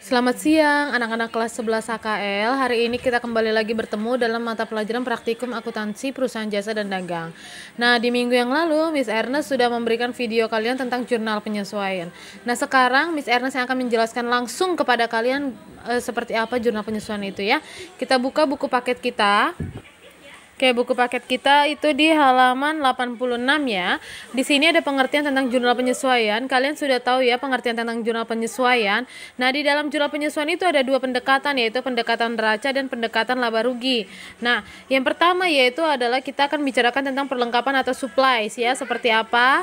Selamat siang anak-anak kelas 11 HKL. Hari ini kita kembali lagi bertemu dalam mata pelajaran praktikum akuntansi perusahaan jasa dan dagang. Nah, di minggu yang lalu Miss Ernest sudah memberikan video kalian tentang jurnal penyesuaian. Nah, sekarang Miss Ernest yang akan menjelaskan langsung kepada kalian seperti apa jurnal penyesuaian itu ya. Kita buka buku paket kita. Oke, buku paket kita itu di halaman 86 ya. Di sini ada pengertian tentang jurnal penyesuaian. Kalian sudah tahu ya pengertian tentang jurnal penyesuaian. Nah, di dalam jurnal penyesuaian itu ada dua pendekatan, yaitu pendekatan neraca dan pendekatan laba rugi. Nah, yang pertama yaitu adalah kita akan bicarakan tentang perlengkapan atau supplies ya, seperti apa.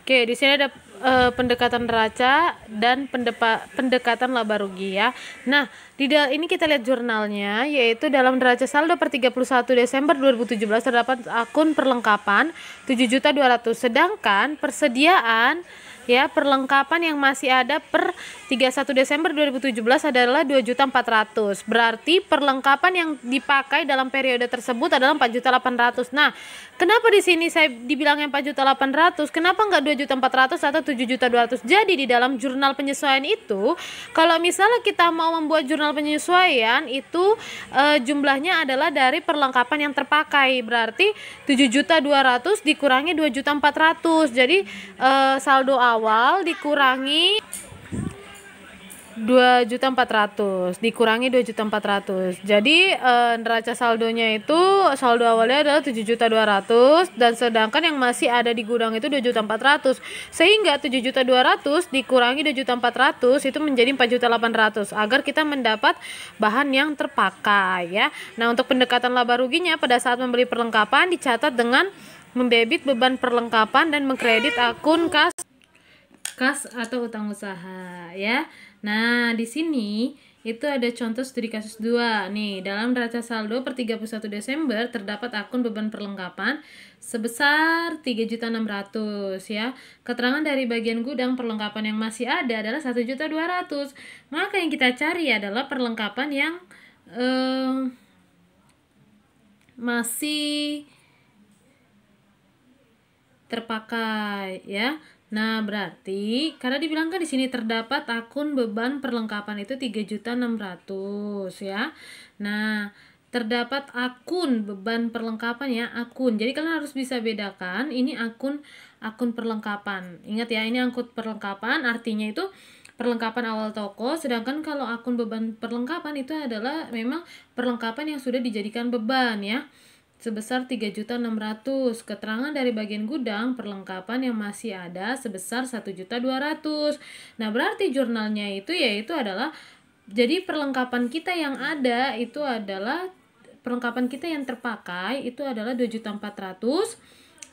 Oke, di sini ada pendekatan neraca dan pendekatan laba rugi ya. Nah, ini kita lihat jurnalnya, yaitu dalam neraca saldo per 31 Desember 2017 terdapat akun perlengkapan 7.200.000, sedangkan persediaan ya perlengkapan yang masih ada per 31 Desember 2017 adalah 2.400.000. Berarti perlengkapan yang dipakai dalam periode tersebut adalah 4.800.000. Nah, kenapa di sini saya dibilangnya 4.800.000? Kenapa enggak 2.400.000 atau 7.200.000? Jadi di dalam jurnal penyesuaian itu, kalau misalnya kita mau membuat jurnal penyesuaian itu jumlahnya adalah dari perlengkapan yang terpakai. Berarti 7.200.000 dikurangi 2.400.000. Jadi saldo awal dikurangi 2.400.000 dikurangi 2.400.000. Jadi neraca saldonya itu saldo awalnya adalah 7.200.000 dan sedangkan yang masih ada di gudang itu 2.400.000. Sehingga 7.200.000 dikurangi 2.400.000 itu menjadi 4.800.000 agar kita mendapat bahan yang terpakai ya. Nah, untuk pendekatan laba ruginya pada saat membeli perlengkapan dicatat dengan mendebit beban perlengkapan dan mengkredit akun kas atau utang usaha ya. Nah, di sini itu ada contoh studi kasus 2. Nih, dalam neraca saldo per 31 Desember terdapat akun beban perlengkapan sebesar 3.600.000 ya. Keterangan dari bagian gudang perlengkapan yang masih ada adalah 1.200.000. Maka yang kita cari adalah perlengkapan yang masih terpakai ya. Nah, berarti karena dibilangkan di sini terdapat akun beban perlengkapan itu 3.600.000 ya. Nah, terdapat akun beban perlengkapan ya, akun. Jadi kalian harus bisa bedakan ini akun perlengkapan. Ingat ya, ini akun perlengkapan artinya itu perlengkapan awal toko, sedangkan kalau akun beban perlengkapan itu adalah memang perlengkapan yang sudah dijadikan beban ya, sebesar 3.600.000. Keterangan dari bagian gudang perlengkapan yang masih ada sebesar 1.200.000. Nah, berarti jurnalnya itu yaitu adalah, jadi perlengkapan kita yang ada itu adalah perlengkapan kita yang terpakai itu adalah 2.400.000.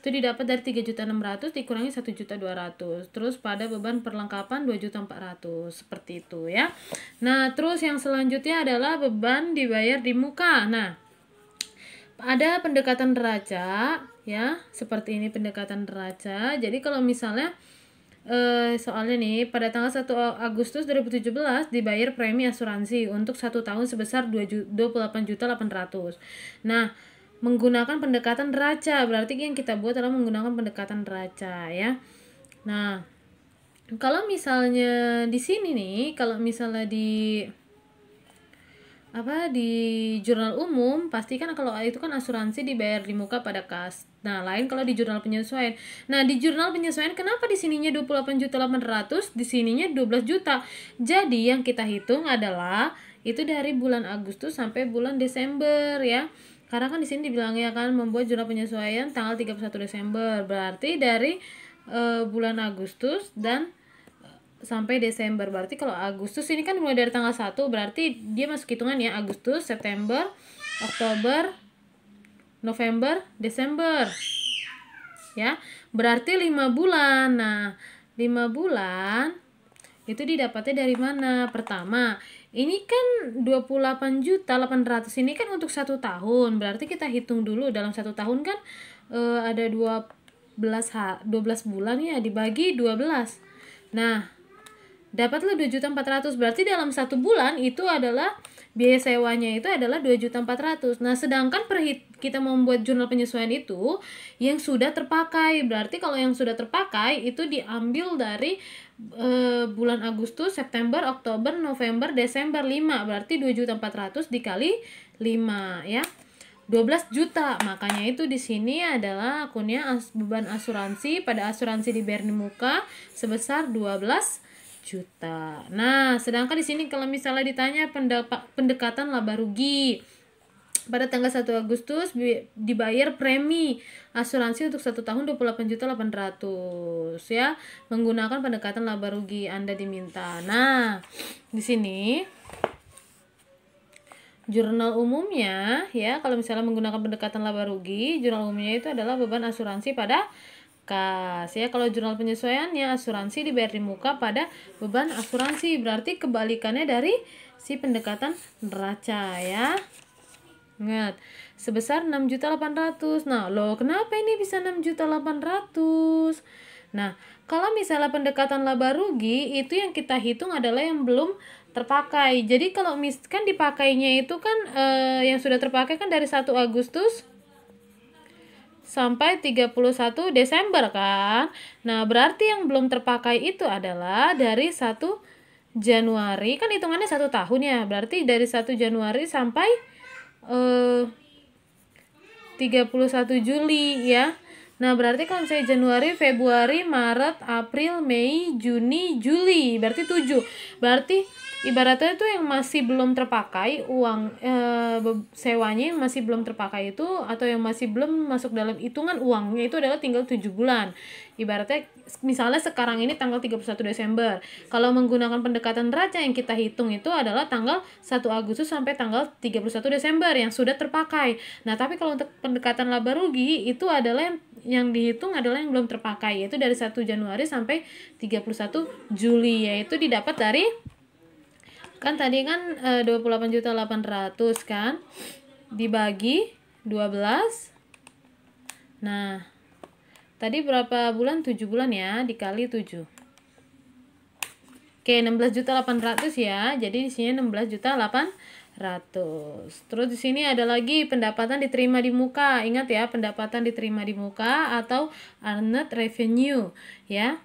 Itu didapat dari 3.600.000 dikurangi 1.200.000. Terus pada beban perlengkapan 2.400.000. Seperti itu ya. Nah, terus yang selanjutnya adalah beban dibayar di muka. Nah, ada pendekatan neraca ya, seperti ini pendekatan neraca. Jadi kalau misalnya soalnya nih pada tanggal 1 Agustus 2017 dibayar premi asuransi untuk 1 tahun sebesar 28.800.000. Nah, menggunakan pendekatan neraca, berarti yang kita buat adalah menggunakan pendekatan neraca ya. Nah, kalau misalnya di sini nih, kalau misalnya di jurnal umum, pasti kan kalau itu kan asuransi dibayar di muka pada kas. Nah, lain kalau di jurnal penyesuaian. Nah, di jurnal penyesuaian kenapa di sininya 28.800.000, di sininya 12 juta. Jadi yang kita hitung adalah itu dari bulan Agustus sampai bulan Desember ya. Karena kan di sini dibilangnya kan membuat jurnal penyesuaian tanggal 31 Desember. Berarti dari bulan Agustus dan sampai Desember. Berarti kalau Agustus ini kan mulai dari tanggal 1, berarti dia masuk hitungan ya, Agustus, September, Oktober, November, Desember ya, berarti 5 bulan. Nah, 5 bulan itu didapatnya dari mana? Pertama, ini kan 28.800.000 ini kan untuk 1 tahun, berarti kita hitung dulu dalam 1 tahun kan ada 12 bulan ya, dibagi 12. Nah, dapatlah 2.400.000. Berarti dalam 1 bulan itu adalah biaya sewanya itu adalah 2.400.000. Nah, sedangkan kita membuat jurnal penyesuaian itu yang sudah terpakai. Berarti kalau yang sudah terpakai itu diambil dari bulan Agustus, September, Oktober, November, Desember 5. Berarti 2.400.000 dikali 5 ya. 12 juta. Makanya itu di sini adalah akunnya beban asuransi pada asuransi dibayar di muka sebesar 12 juta. Nah, sedangkan di sini kalau misalnya ditanya pendekatan laba rugi, pada tanggal 1 Agustus dibayar premi asuransi untuk 1 tahun 28.800.000 ya, menggunakan pendekatan laba rugi Anda diminta. Nah, di sini jurnal umumnya ya, kalau misalnya menggunakan pendekatan laba rugi, jurnal umumnya itu adalah beban asuransi pada kas ya. Kalau jurnal penyesuaiannya asuransi dibayar di muka pada beban asuransi, berarti kebalikannya dari si pendekatan neraca ya. Ingat, sebesar 6.800.000. Nah, loh kenapa ini bisa 6.800.000? Nah, kalau misalnya pendekatan laba rugi itu yang kita hitung adalah yang belum terpakai. Jadi kalau kan dipakainya itu kan yang sudah terpakai kan dari 1 Agustus sampai 31 Desember kan. Nah, berarti yang belum terpakai itu adalah dari 1 Januari, kan hitungannya 1 tahun ya. Berarti dari 1 Januari sampai 31 Juli ya. Nah, berarti kalau misalnya Januari, Februari, Maret, April, Mei, Juni, Juli, berarti 7. Berarti ibaratnya itu yang masih belum terpakai uang sewanya yang masih belum terpakai itu, atau yang masih belum masuk dalam hitungan uangnya itu adalah tinggal 7 bulan. Ibaratnya misalnya sekarang ini tanggal 31 Desember. Kalau menggunakan pendekatan neraca yang kita hitung itu adalah tanggal 1 Agustus sampai tanggal 31 Desember yang sudah terpakai. Nah, tapi kalau untuk pendekatan laba rugi itu adalah yang dihitung adalah yang belum terpakai, yaitu dari 1 Januari sampai 31 Juli, yaitu didapat dari kan tadi kan 28.800.000 kan dibagi 12. Nah, tadi berapa bulan? 7 bulan ya, dikali 7. Oke, 16.800.000 ya. Jadi di sini 16.800.000. Terus di sini ada lagi pendapatan diterima di muka. Ingat ya, pendapatan diterima di muka atau earned revenue ya.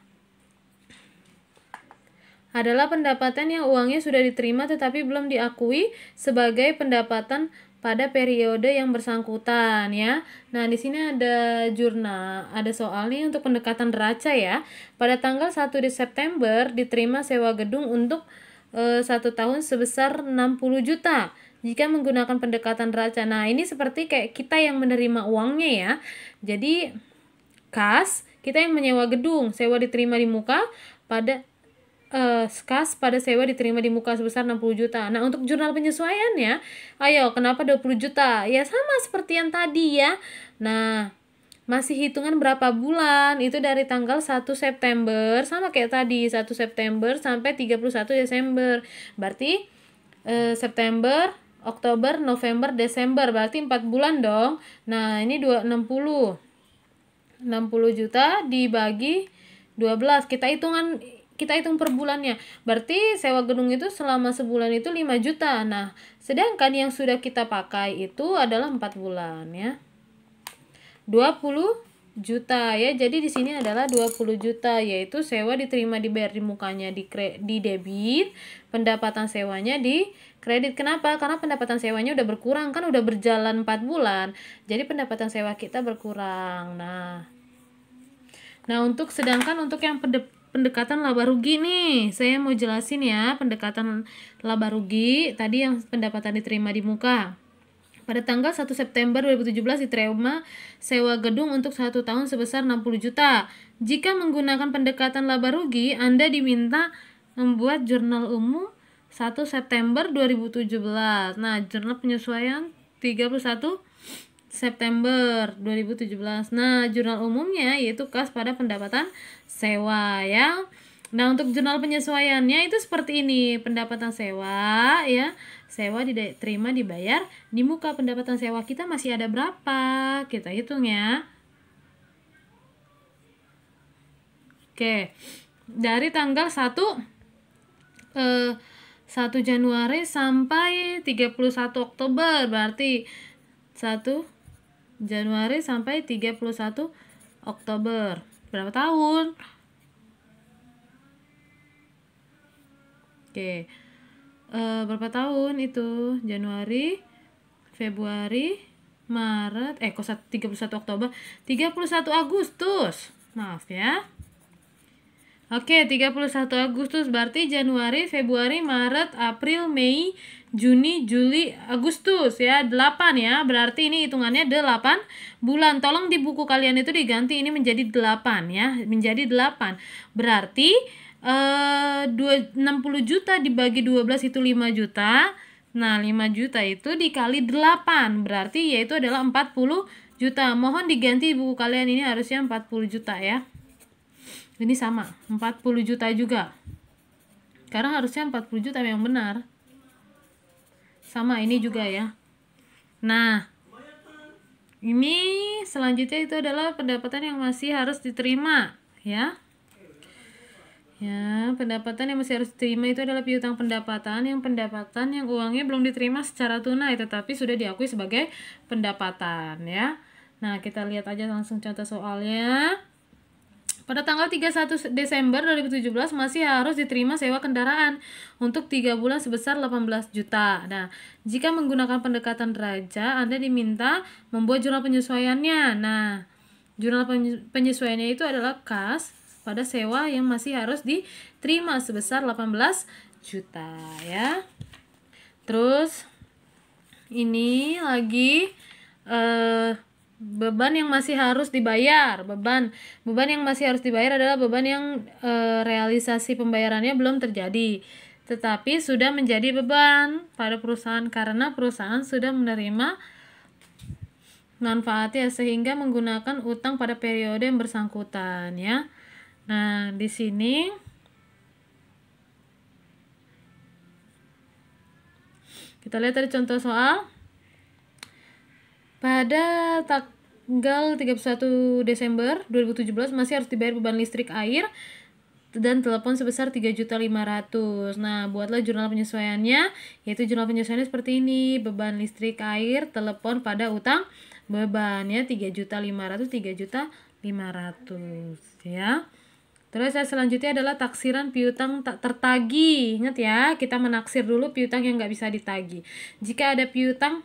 Adalah pendapatan yang uangnya sudah diterima tetapi belum diakui sebagai pendapatan pada periode yang bersangkutan ya. Nah, di sini ada jurnal, ada soal nih untuk pendekatan neraca ya. Pada tanggal 1 September diterima sewa gedung untuk 1 tahun sebesar 60 juta. Jika menggunakan pendekatan neraca. Nah, ini seperti kayak kita yang menerima uangnya ya. Jadi kas, kita yang menyewa gedung, sewa diterima di muka pada kas pada sewa diterima di muka sebesar 60 juta. Nah, untuk jurnal penyesuaiannya, ayo kenapa 20 juta? Ya sama seperti yang tadi ya. Nah, masih hitungan berapa bulan? Itu dari tanggal 1 September sama kayak tadi, 1 September sampai 31 Desember. Berarti September, Oktober, November, Desember, berarti 4 bulan dong. Nah, ini 60 juta dibagi 12. Kita hitung per bulannya. Berarti sewa gedung itu selama sebulan itu 5 juta. Nah, sedangkan yang sudah kita pakai itu adalah 4 bulan ya. 20 juta ya. Jadi di sini adalah 20 juta, yaitu sewa diterima dibayar di mukanya di debit, pendapatan sewanya di kredit. Kenapa? Karena pendapatan sewanya udah berkurang, kan udah berjalan 4 bulan. Jadi pendapatan sewa kita berkurang. Nah, sedangkan untuk yang pendekatan laba rugi nih, saya mau jelasin ya pendekatan laba rugi tadi yang pendapatan diterima di muka. Pada tanggal 1 September 2017 diterima sewa gedung untuk 1 tahun sebesar 60 juta. Jika menggunakan pendekatan laba rugi, Anda diminta membuat jurnal umum 1 September 2017. Nah, jurnal penyesuaian 31 September 2017. Nah, jurnal umumnya yaitu kas pada pendapatan sewa ya. Nah, untuk jurnal penyesuaiannya itu seperti ini. Pendapatan sewa ya. Sewa diterima dibayar di muka. Pendapatan sewa kita masih ada berapa? Kita hitung ya. Oke. Dari tanggal 1 Januari sampai 31 Oktober, berarti 1 Januari sampai 31 Oktober. Berapa tahun? Oke. Berapa tahun itu? Januari, Februari, Maret, kok 31 Oktober, 31 Agustus. Maaf ya. Oke, 31 Agustus berarti Januari, Februari, Maret, April, Mei, Juni, Juli, Agustus ya. 8 ya. Berarti ini hitungannya 8 bulan. Tolong di buku kalian itu diganti ini menjadi 8 ya. Menjadi 8. Berarti 60 juta dibagi 12 itu 5 juta. Nah, 5 juta itu dikali 8 berarti yaitu adalah 40 juta. Mohon diganti buku kalian, ini harusnya 40 juta ya. Ini sama, 40 juta juga. Karena harusnya 40 juta yang benar. Sama ini juga ya. Nah, ini selanjutnya itu adalah pendapatan yang masih harus diterima ya. Ya, pendapatan yang masih harus diterima itu adalah piutang pendapatan yang uangnya belum diterima secara tunai tetapi sudah diakui sebagai pendapatan ya. Nah, kita lihat aja langsung contoh soalnya. Pada tanggal 31 Desember 2017 masih harus diterima sewa kendaraan untuk 3 bulan sebesar 18 juta. Nah, jika menggunakan pendekatan deraja, Anda diminta membuat jurnal penyesuaiannya. Nah, jurnal penyesuaiannya itu adalah kas pada sewa yang masih harus diterima sebesar 18 juta ya. Terus ini lagi beban yang masih harus dibayar. Beban yang masih harus dibayar adalah beban yang realisasi pembayarannya belum terjadi tetapi sudah menjadi beban pada perusahaan karena perusahaan sudah menerima manfaatnya sehingga menggunakan utang pada periode yang bersangkutan ya. Nah, di sini kita lihat dari contoh soal. Pada tanggal 31 Desember 2017 masih harus dibayar beban listrik, air, dan telepon sebesar 3.500.000. Nah, buatlah jurnal penyesuaiannya, yaitu jurnal penyesuaiannya seperti ini. Beban listrik, air, telepon pada utang bebannya 3.500.000, 3.500.000 ya. Terus selanjutnya adalah taksiran piutang tak tertagih. Ingat ya, kita menaksir dulu piutang yang nggak bisa ditagih. Jika ada piutang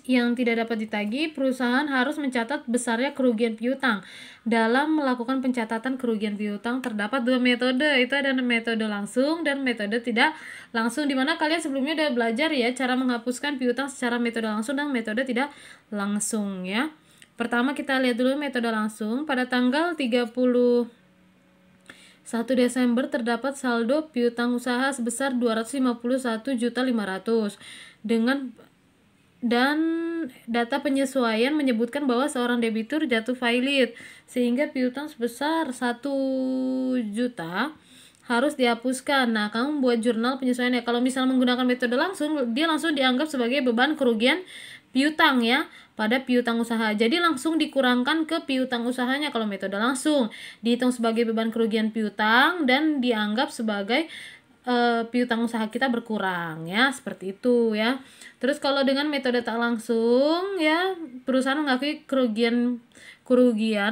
yang tidak dapat ditagih, perusahaan harus mencatat besarnya kerugian piutang. Dalam melakukan pencatatan kerugian piutang terdapat 2 metode. Itu ada metode langsung dan metode tidak langsung, dimana kalian sebelumnya udah belajar ya cara menghapuskan piutang secara metode langsung dan metode tidak langsung ya. Pertama kita lihat dulu metode langsung. Pada tanggal 31 Desember terdapat saldo piutang usaha sebesar 251.500.000 dan data penyesuaian menyebutkan bahwa seorang debitur jatuh failit sehingga piutang sebesar 1 juta harus dihapuskan. Nah, kamu buat jurnal penyesuaiannya. Kalau misalnya menggunakan metode langsung, dia langsung dianggap sebagai beban kerugian piutang ya pada piutang usaha. Jadi langsung dikurangkan ke piutang usahanya. Kalau metode langsung dihitung sebagai beban kerugian piutang dan dianggap sebagai piutang usaha kita berkurang ya, seperti itu ya. Terus kalau dengan metode tak langsung ya, perusahaan mengakui kerugian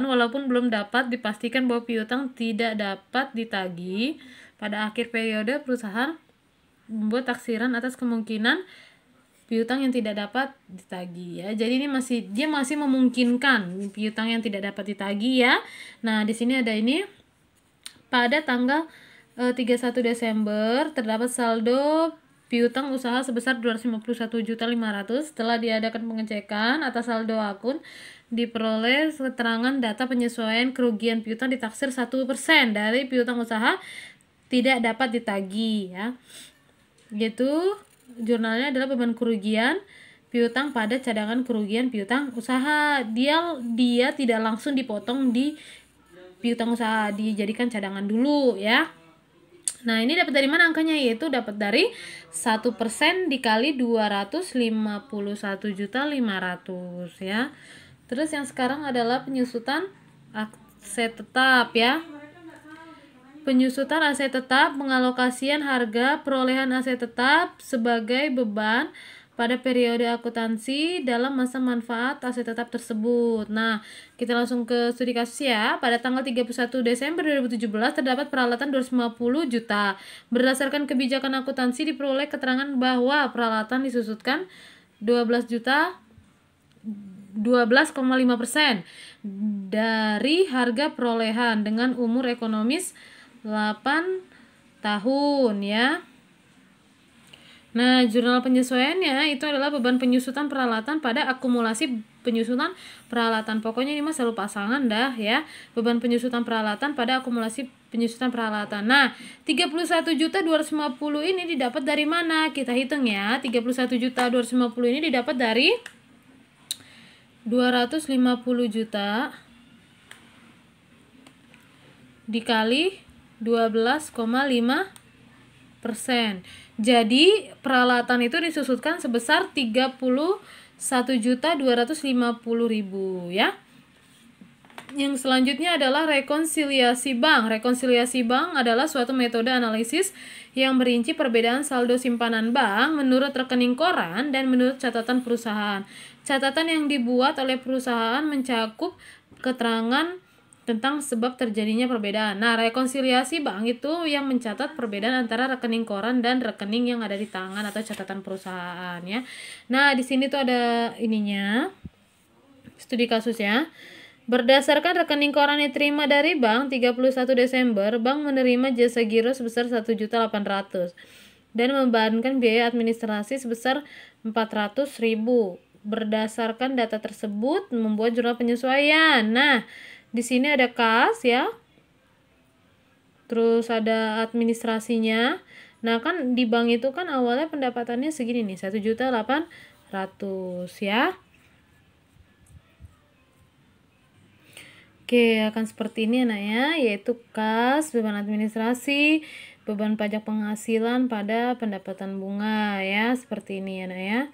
walaupun belum dapat dipastikan bahwa piutang tidak dapat ditagih. Pada akhir periode perusahaan membuat taksiran atas kemungkinan piutang yang tidak dapat ditagih ya. Jadi ini dia masih memungkinkan piutang yang tidak dapat ditagih ya. Nah, di sini ada ini pada tanggal 31 Desember terdapat saldo piutang usaha sebesar 251.500.000. Setelah diadakan pengecekan atas saldo akun, diperoleh keterangan data penyesuaian kerugian piutang ditaksir 1% dari piutang usaha tidak dapat ditagih ya. Gitu, jurnalnya adalah beban kerugian piutang pada cadangan kerugian piutang usaha. Dia tidak langsung dipotong di piutang usaha, dijadikan cadangan dulu ya. Nah, ini dapat dari mana angkanya? Yaitu dapat dari 1% dikali 251.500.000 ya. Terus yang sekarang adalah penyusutan aset tetap ya. Penyusutan aset tetap, pengalokasian harga perolehan aset tetap sebagai beban pada periode akuntansi dalam masa manfaat aset tetap tersebut. Nah, kita langsung ke studi kasus ya. Pada tanggal 31 Desember 2017 terdapat peralatan 250 juta. Berdasarkan kebijakan akuntansi diperoleh keterangan bahwa peralatan disusutkan 12 juta 12,5% dari harga perolehan dengan umur ekonomis 8 tahun ya. Nah, jurnal penyesuaiannya itu adalah beban penyusutan peralatan pada akumulasi penyusutan peralatan. Pokoknya ini mas selalu pasangan dah ya. Beban penyusutan peralatan pada akumulasi penyusutan peralatan. Nah, 31.250 ini didapat dari mana? Kita hitung ya. 31.250 ini didapat dari 250 juta dikali 12,5%. Jadi peralatan itu disusutkan sebesar 31.250.000 ya. Yang selanjutnya adalah rekonsiliasi bank. Rekonsiliasi bank adalah suatu metode analisis yang merinci perbedaan saldo simpanan bank menurut rekening koran dan menurut catatan perusahaan. Catatan yang dibuat oleh perusahaan mencakup keterangan tentang sebab terjadinya perbedaan. Nah, rekonsiliasi bank itu yang mencatat perbedaan antara rekening koran dan rekening yang ada di tangan atau catatan perusahaan ya. Nah, di sini tuh ada ininya. Studi kasus ya. Berdasarkan rekening koran yang diterima dari bank 31 Desember, bank menerima jasa giro sebesar 1.800.000 dan membebankan biaya administrasi sebesar 400.000. Berdasarkan data tersebut membuat jurnal penyesuaian. Nah, di sini ada kas ya. Terus ada administrasinya. Nah, kan di bank itu kan awalnya pendapatannya segini nih, 1.800.000 ya. Oke, akan seperti ini anak ya, yaitu kas, beban administrasi, beban pajak penghasilan pada pendapatan bunga ya, seperti ini anak ya.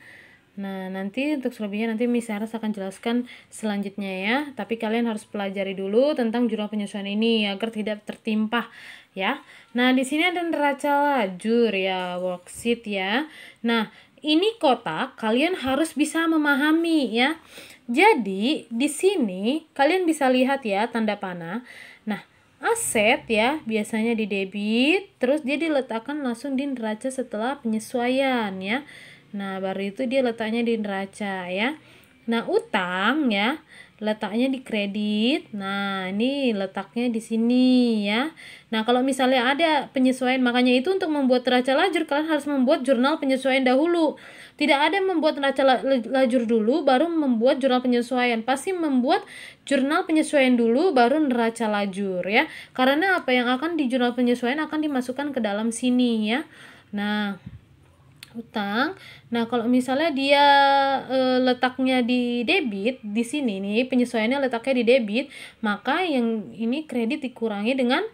Nah, nanti untuk selebihnya nanti Miss Aras akan jelaskan selanjutnya ya. Tapi kalian harus pelajari dulu tentang jurnal penyesuaian ini agar tidak tertimpa ya. Nah, di sini ada neraca lajur ya, worksheet ya. Nah, ini kotak kalian harus bisa memahami ya. Jadi, di sini kalian bisa lihat ya tanda panah. Nah, aset ya biasanya di debit, terus dia diletakkan langsung di neraca setelah penyesuaian ya. Nah, baru itu dia letaknya di neraca ya. Nah, utang ya letaknya di kredit. Nah, ini letaknya di sini ya. Nah, kalau misalnya ada penyesuaian, makanya itu untuk membuat neraca lajur kalian harus membuat jurnal penyesuaian dahulu. Tidak ada membuat neraca lajur dulu baru membuat jurnal penyesuaian. Pasti membuat jurnal penyesuaian dulu baru neraca lajur ya. Karena apa yang akan di jurnal penyesuaian akan dimasukkan ke dalam sini ya. Nah, utang. Nah, kalau misalnya dia letaknya di debit, di sini nih penyesuaiannya letaknya di debit, maka yang ini kredit dikurangi dengan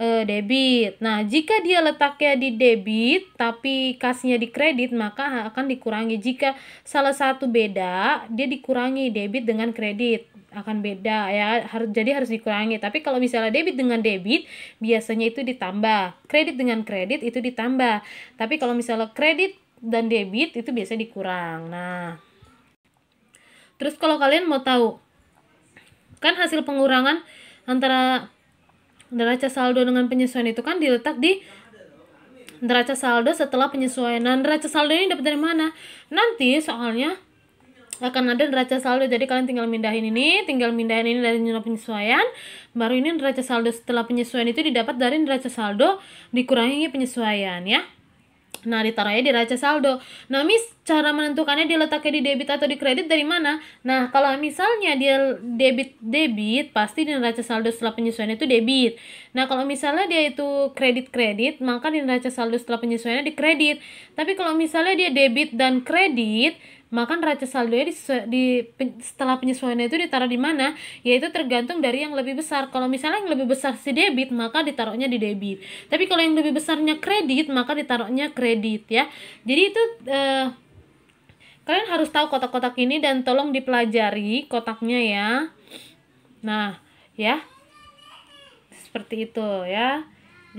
debit. Nah, jika dia letaknya di debit tapi kasnya di kredit, maka akan dikurangi. Jika salah satu beda, dia dikurangi debit dengan kredit. Akan beda ya, jadi harus dikurangi. Tapi kalau misalnya debit dengan debit, biasanya itu ditambah. Kredit dengan kredit itu ditambah. Tapi kalau misalnya kredit dan debit itu biasa dikurang. Nah, terus kalau kalian mau tahu, kan hasil pengurangan antara neraca saldo dengan penyesuaian itu kan diletak di neraca saldo setelah penyesuaian. Nah, neraca saldo ini dapat dari mana? Nanti soalnya akan ada neraca saldo, jadi kalian tinggal mindahin ini dari jurnal penyesuaian, baru ini neraca saldo setelah penyesuaian itu didapat dari neraca saldo dikurangi penyesuaian ya. Nah, ditaruhnya di neraca saldo. Nah, cara menentukannya dia letaknya di debit atau di kredit dari mana? Nah, kalau misalnya dia debit pasti di neraca saldo setelah penyesuaian itu debit. Nah, kalau misalnya dia itu kredit, maka di neraca saldo setelah penyesuaiannya di kredit. Tapi kalau misalnya dia debit dan kredit, maka neraca saldonya setelah penyesuaian itu ditaruh di mana? Yaitu tergantung dari yang lebih besar. Kalau misalnya yang lebih besar si debit, maka ditaruhnya di debit. Tapi kalau yang lebih besarnya kredit, maka ditaruhnya kredit ya. Jadi itu kalian harus tahu kotak-kotak ini dan tolong dipelajari kotaknya ya. Nah, ya. Seperti itu ya.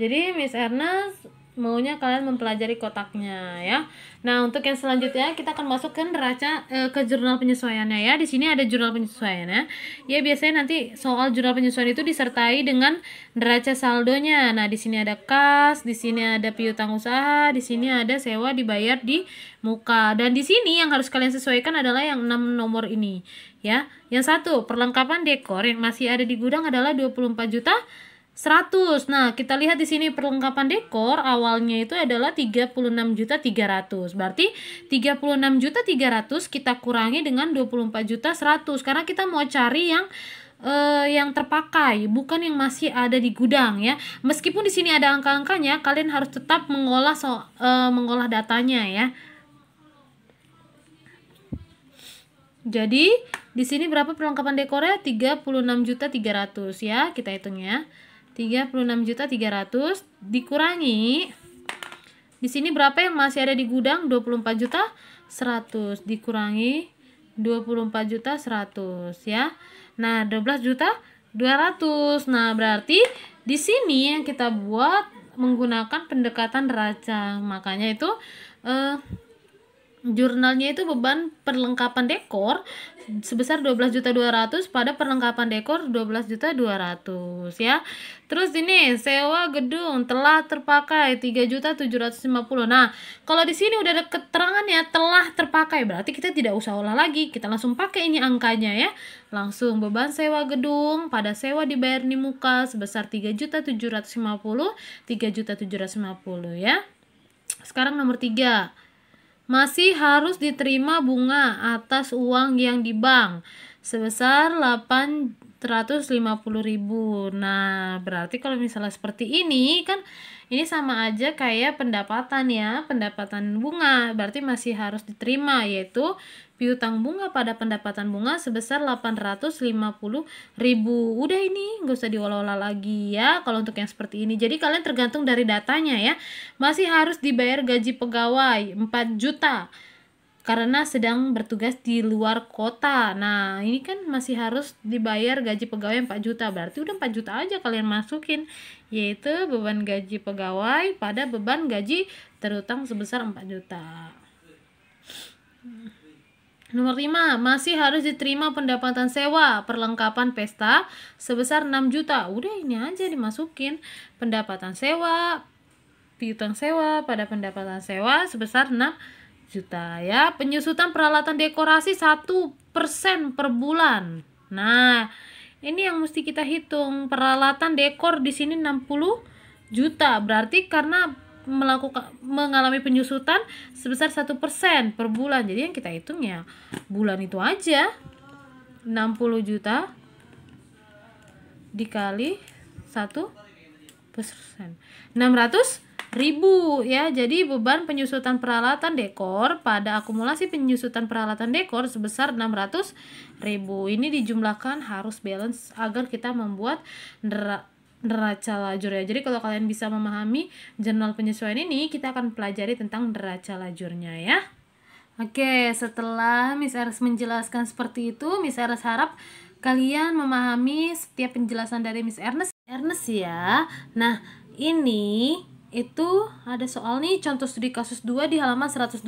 Jadi Miss Ernest maunya kalian mempelajari kotaknya ya. Nah, untuk yang selanjutnya kita akan masuk ke neraca ke jurnal penyesuaiannya ya. Di sini ada jurnal penyesuaiannya. Ya, biasanya nanti soal jurnal penyesuaian itu disertai dengan neraca saldonya. Nah, di sini ada kas, di sini ada piutang usaha, di sini ada sewa dibayar di muka. Dan di sini yang harus kalian sesuaikan adalah yang 6 nomor ini ya. Yang satu, perlengkapan dekor yang masih ada di gudang adalah 24.100. Nah, kita lihat di sini perlengkapan dekor awalnya itu adalah 36.300. Berarti 36.300 kita kurangi dengan 24.100 karena kita mau cari yang terpakai, bukan yang masih ada di gudang ya. Meskipun di sini ada angka-angkanya, kalian harus tetap mengolah datanya ya. Jadi, di sini berapa perlengkapan dekornya? 36.300 ya, kita hitung ya. 36.300 dikurangi, di sini berapa yang masih ada di gudang? 24.100 dikurangi 24.100 ya. Nah, 12.200. Nah, berarti di sini yang kita buat menggunakan pendekatan neraca. Makanya itu jurnalnya itu beban perlengkapan dekor sebesar 12.200 pada perlengkapan dekor 12.200 ya. Terus ini sewa gedung telah terpakai 3.750. Nah, kalau di sini udah ada keterangannya telah terpakai, berarti kita tidak usah olah lagi. Kita langsung pakai ini angkanya ya. Langsung beban sewa gedung pada sewa dibayar di muka sebesar 3.750, 3.750 ya. Sekarang nomor 3. Masih harus diterima bunga atas uang yang di bank sebesar 850.000. Nah, berarti kalau misalnya seperti ini kan ini sama aja kayak pendapatan ya, pendapatan bunga, berarti masih harus diterima, yaitu piutang bunga pada pendapatan bunga sebesar 850.000. Udah, ini nggak usah diolah-olah lagi ya kalau untuk yang seperti ini. Jadi kalian tergantung dari datanya ya. Masih harus dibayar gaji pegawai 4 juta karena sedang bertugas di luar kota. Nah, ini kan masih harus dibayar gaji pegawai 4 juta. Berarti udah 4 juta aja kalian masukin, yaitu beban gaji pegawai pada beban gaji terutang sebesar 4 juta. Nomor 5, masih harus diterima pendapatan sewa perlengkapan pesta sebesar 6 juta. Udah, ini aja dimasukin. Pendapatan sewa, piutang sewa pada pendapatan sewa sebesar 6 juta ya. Penyusutan peralatan dekorasi 1% per bulan. Nah, ini yang mesti kita hitung. Peralatan dekor di sini 60 juta. Berarti karena mengalami penyusutan sebesar 1% per bulan. Jadi yang kita hitung ya bulan itu aja. 60 juta dikali 1%. 600.000 ya. Jadi beban penyusutan peralatan dekor pada akumulasi penyusutan peralatan dekor sebesar 600.000. Ini dijumlahkan harus balance agar kita membuat neraca lajur ya. Jadi kalau kalian bisa memahami jurnal penyesuaian ini, kita akan pelajari tentang neraca lajurnya ya. Oke, setelah Miss Eres menjelaskan seperti itu, Miss Eres harap kalian memahami setiap penjelasan dari Miss Ernest ya. Nah, ini itu ada soal nih, contoh studi kasus 2 di halaman 124.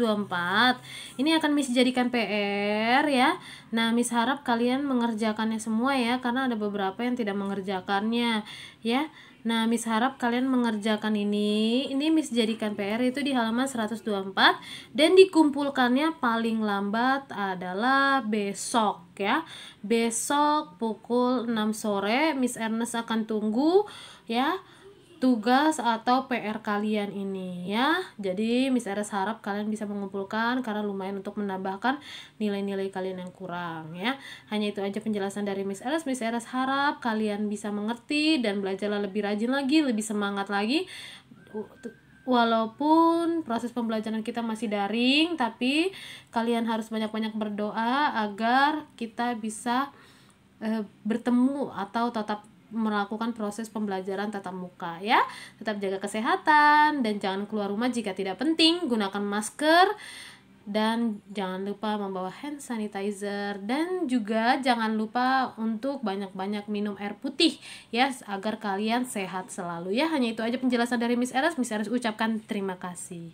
Ini akan Miss jadikan PR ya. Nah, Miss harap kalian mengerjakannya semua ya, karena ada beberapa yang tidak mengerjakannya ya. Nah, Miss harap kalian mengerjakan ini Miss jadikan PR itu di halaman 124 dan dikumpulkannya paling lambat adalah besok ya. Besok pukul 6 sore Miss Ernest akan tunggu ya tugas atau PR kalian ini ya. Jadi Miss Eres harap kalian bisa mengumpulkan karena lumayan untuk menambahkan nilai-nilai kalian yang kurang ya. Hanya itu aja penjelasan dari Miss Eres. Miss Eres harap kalian bisa mengerti dan belajarlah lebih rajin lagi, lebih semangat lagi. Walaupun proses pembelajaran kita masih daring, tapi kalian harus banyak-banyak berdoa agar kita bisa bertemu atau tetap melakukan proses pembelajaran tatap muka ya. Tetap jaga kesehatan dan jangan keluar rumah jika tidak penting. Gunakan masker dan jangan lupa membawa hand sanitizer, dan juga jangan lupa untuk banyak-banyak minum air putih ya, agar kalian sehat selalu ya. Hanya itu aja penjelasan dari Miss Eras. Miss Eras ucapkan terima kasih.